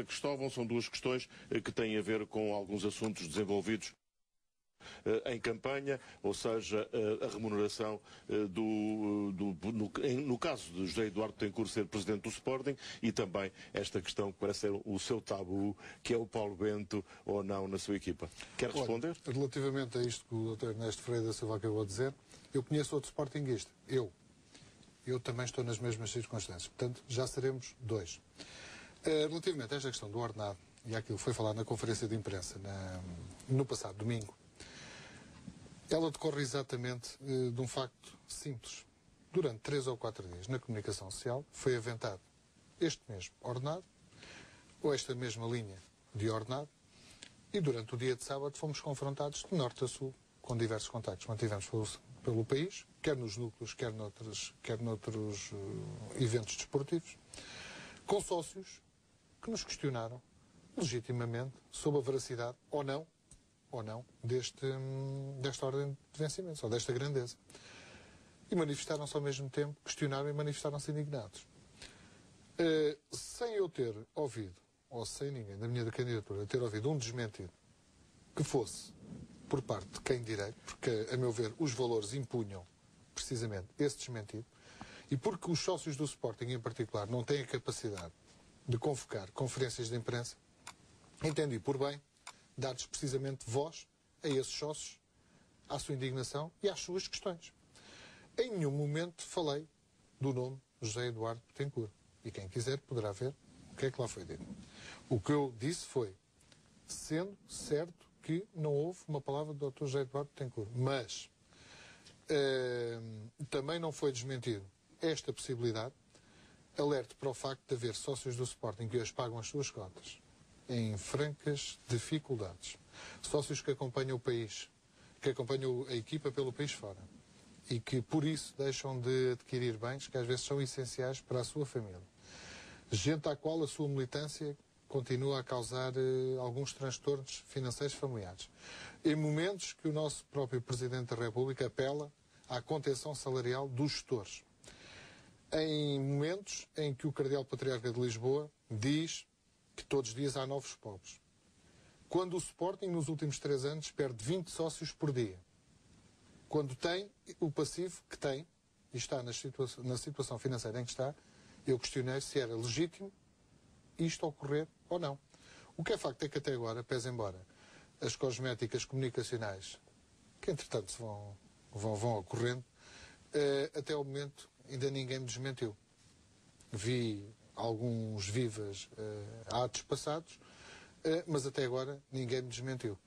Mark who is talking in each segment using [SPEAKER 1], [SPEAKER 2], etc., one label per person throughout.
[SPEAKER 1] Cristóvão, são duas questões que têm a ver com alguns assuntos desenvolvidos em campanha, ou seja, a remuneração no caso de José Eduardo Betancourt ser presidente do Sporting, e também esta questão que parece ser o seu tabu, que é o Paulo Bento ou não na sua equipa. Quer responder?
[SPEAKER 2] Olha, relativamente a isto que o Dr. Ernesto Freire da Silva acabou de dizer, eu conheço outro sportinguista. Eu também estou nas mesmas circunstâncias. Portanto, já seremos dois. Relativamente a esta questão do ordenado, e aquilo que foi falado na conferência de imprensa no passado domingo, ela decorre exatamente de um facto simples. Durante 3 ou 4 dias, na comunicação social, foi aventado este mesmo ordenado, ou esta mesma linha de ordenado, e durante o dia de sábado fomos confrontados de norte a sul com diversos contactos. Mantivemos pelo país, quer nos núcleos, quer noutros eventos desportivos, com sócios que nos questionaram legitimamente sobre a veracidade ou não desta ordem de vencimentos, ou desta grandeza. E manifestaram-se ao mesmo tempo, questionaram e manifestaram-se indignados. Sem eu ter ouvido, ou sem ninguém da minha candidatura ter ouvido um desmentido que fosse por parte de quem direito, porque, a meu ver, os valores impunham precisamente esse desmentido, e porque os sócios do Sporting, em particular, não têm a capacidade de convocar conferências de imprensa, entendi por bem dar-lhes precisamente voz a esses sócios, à sua indignação e às suas questões. Em nenhum momento falei do nome José Eduardo Betancourt. E quem quiser poderá ver o que é que lá foi dito. O que eu disse foi, sendo certo que não houve uma palavra do Dr. José Eduardo Betancourt, mas também não foi desmentido esta possibilidade, alerto para o facto de haver sócios do Sporting que hoje pagam as suas cotas em francas dificuldades. Sócios que acompanham o país, que acompanham a equipa pelo país fora e que por isso deixam de adquirir bens que às vezes são essenciais para a sua família. Gente à qual a sua militância continua a causar alguns transtornos financeiros familiares. Em momentos que o nosso próprio Presidente da República apela à contenção salarial dos gestores. Em momentos em que o Cardeal Patriarca de Lisboa diz que todos os dias há novos pobres. Quando o Sporting, nos últimos 3 anos, perde 20 sócios por dia. Quando tem o passivo que tem, e está na situação financeira em que está, eu questionei se era legítimo isto ocorrer ou não. O que é facto é que até agora, pese embora as cosméticas comunicacionais, que entretanto vão ocorrendo, até ao momento ainda ninguém me desmentiu. Vi alguns vivas atos passados, mas até agora ninguém me desmentiu.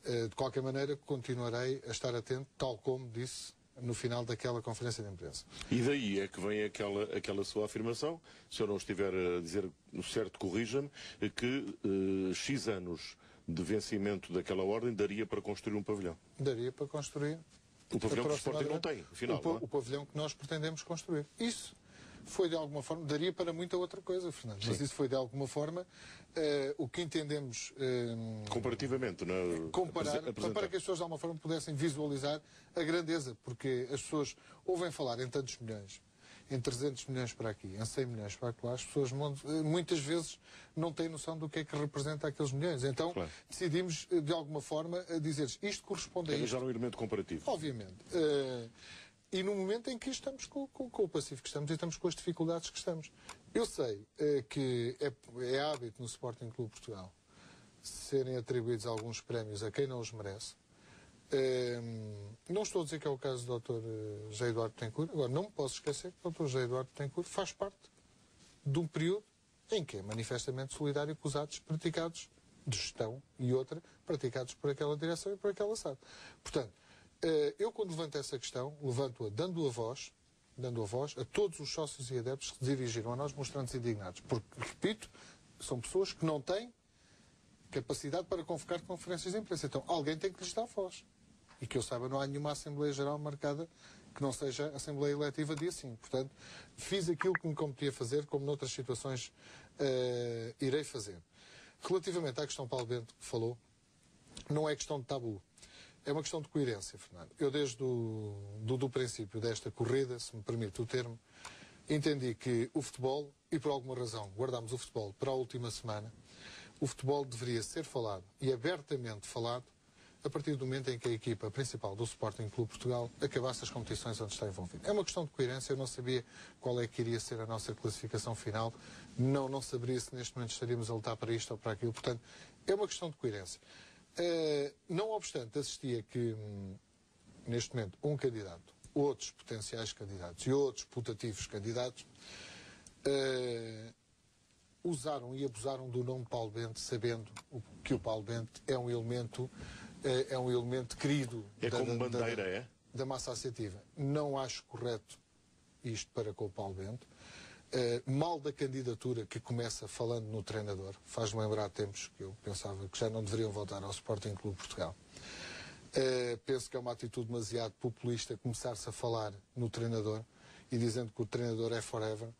[SPEAKER 2] De qualquer maneira, continuarei a estar atento, tal como disse no final daquela conferência de imprensa.
[SPEAKER 1] E daí é que vem aquela sua afirmação, se eu não estiver a dizer certo, corrija-me, que X anos de vencimento daquela ordem daria para construir um pavilhão.
[SPEAKER 2] Daria para construir.
[SPEAKER 1] O pavilhão que o Sporting não tem, afinal.
[SPEAKER 2] O pavilhão que nós pretendemos construir. Isso foi de alguma forma, daria para muita outra coisa, Fernando, mas isso foi de alguma forma o que entendemos
[SPEAKER 1] comparativamente, não é?
[SPEAKER 2] Comparar, para que as pessoas de alguma forma pudessem visualizar a grandeza, porque as pessoas ouvem falar em tantos milhões, em 300 milhões para aqui, em 100 milhões para lá, as pessoas muitas vezes não têm noção do que é que representa aqueles milhões. Então decidimos de alguma forma dizer isto corresponde a isto.
[SPEAKER 1] É já um elemento comparativo.
[SPEAKER 2] Obviamente. E no momento em que estamos com o passivo que estamos e estamos com as dificuldades que estamos. Eu sei que é hábito no Sporting Clube Portugal serem atribuídos alguns prémios a quem não os merece. Não estou a dizer que é o caso do Dr. José Eduardo Betancourt. Agora, não me posso esquecer que o Dr. José Eduardo Betancourt faz parte de um período em que é manifestamente solidário com os atos praticados de gestão e outra praticados por aquela direção e por aquela SAD. Portanto, eu, quando levanto essa questão, levanto-a dando a voz a todos os sócios e adeptos que se dirigiram a nós mostrando-se indignados. Porque, repito, são pessoas que não têm capacidade para convocar conferências de imprensa. Então, alguém tem que lhes dar voz. E que eu saiba, não há nenhuma Assembleia Geral marcada que não seja Assembleia Eletiva dia 5. Portanto, fiz aquilo que me competia fazer, como noutras situações irei fazer. Relativamente à questão Paulo Bento que falou, não é questão de tabu. É uma questão de coerência, Fernando. Eu, desde o princípio desta corrida, se me permite o termo, entendi que o futebol, e por alguma razão guardámos o futebol para a última semana, o futebol deveria ser falado e abertamente falado a partir do momento em que a equipa principal do Sporting Clube Portugal acabasse as competições onde está envolvido. É uma questão de coerência, eu não sabia qual é que iria ser a nossa classificação final, não saberia se neste momento estaríamos a lutar para isto ou para aquilo, portanto, é uma questão de coerência. Não obstante, assistia que, neste momento, um candidato, outros potenciais candidatos e outros putativos candidatos usaram e abusaram do nome Paulo Bento, sabendo que o Paulo Bento é um elemento querido da massa associativa. Não acho correto isto para com o Paulo Bento. Mal da candidatura que começa falando no treinador, faz-me lembrar tempos que eu pensava que já não deveriam voltar ao Sporting Clube Portugal. Penso que é uma atitude demasiado populista começar-se a falar no treinador e dizendo que o treinador é forever.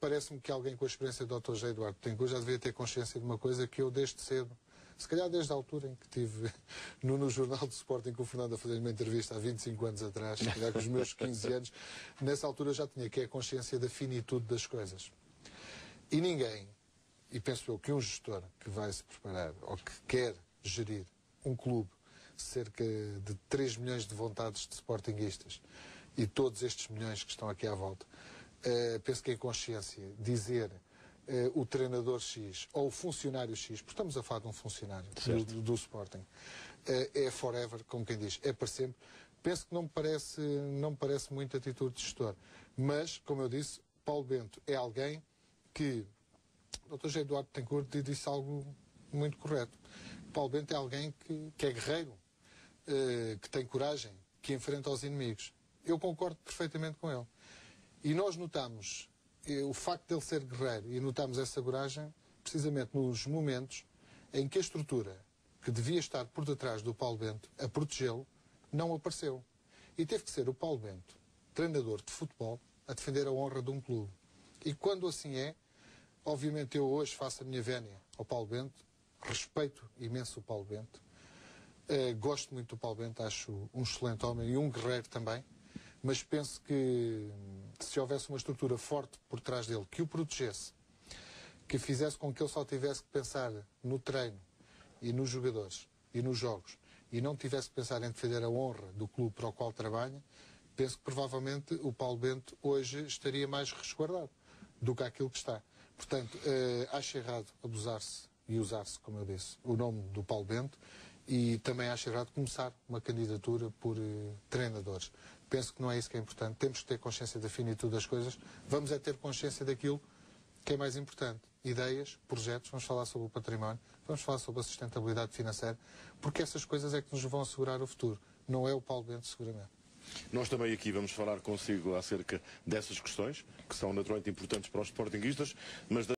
[SPEAKER 2] Parece-me que alguém com a experiência do Dr. José Eduardo Betancourt já devia ter consciência de uma coisa que eu desde cedo, se calhar desde a altura em que estive no Jornal do Sporting com o Fernando a fazer uma entrevista há 25 anos atrás, se calhar com os meus 15 anos, nessa altura já tinha que é a consciência da finitude das coisas. E ninguém, e penso eu que um gestor que vai se preparar ou que quer gerir um clube, cerca de 3 milhões de vontades de sportinguistas e todos estes milhões que estão aqui à volta, penso que em consciência dizer o treinador X ou o funcionário X, porque estamos a falar de um funcionário do Sporting, é forever, como quem diz, é para sempre. Penso que não me parece muito atitude de gestor. Mas, como eu disse, Paulo Bento é alguém que, o Dr. José Eduardo Betancourt disse algo muito correto. Paulo Bento é alguém que é guerreiro, que tem coragem, que enfrenta os inimigos. Eu concordo perfeitamente com ele. E nós notamos o facto de ele ser guerreiro e notamos essa coragem precisamente nos momentos em que a estrutura que devia estar por detrás do Paulo Bento a protegê-lo não apareceu. E teve que ser o Paulo Bento, treinador de futebol, a defender a honra de um clube. E quando assim é, obviamente eu hoje faço a minha vénia ao Paulo Bento, respeito imenso o Paulo Bento, gosto muito do Paulo Bento, acho um excelente homem e um guerreiro também, mas penso que se houvesse uma estrutura forte por trás dele, que o protegesse, que fizesse com que ele só tivesse que pensar no treino e nos jogadores e nos jogos e não tivesse que pensar em defender a honra do clube para o qual trabalha, penso que provavelmente o Paulo Bento hoje estaria mais resguardado do que aquilo que está. Portanto, acho errado abusar-se e usar-se, como eu disse, o nome do Paulo Bento e também acho errado começar uma candidatura por treinadores. Penso que não é isso que é importante. Temos que ter consciência da finitude das coisas. Vamos é ter consciência daquilo que é mais importante. Ideias, projetos, vamos falar sobre o património, vamos falar sobre a sustentabilidade financeira, porque essas coisas é que nos vão assegurar o futuro. Não é o Paulo Bento, seguramente.
[SPEAKER 1] Nós também aqui vamos falar consigo acerca dessas questões, que são naturalmente importantes para os sportinguistas, mas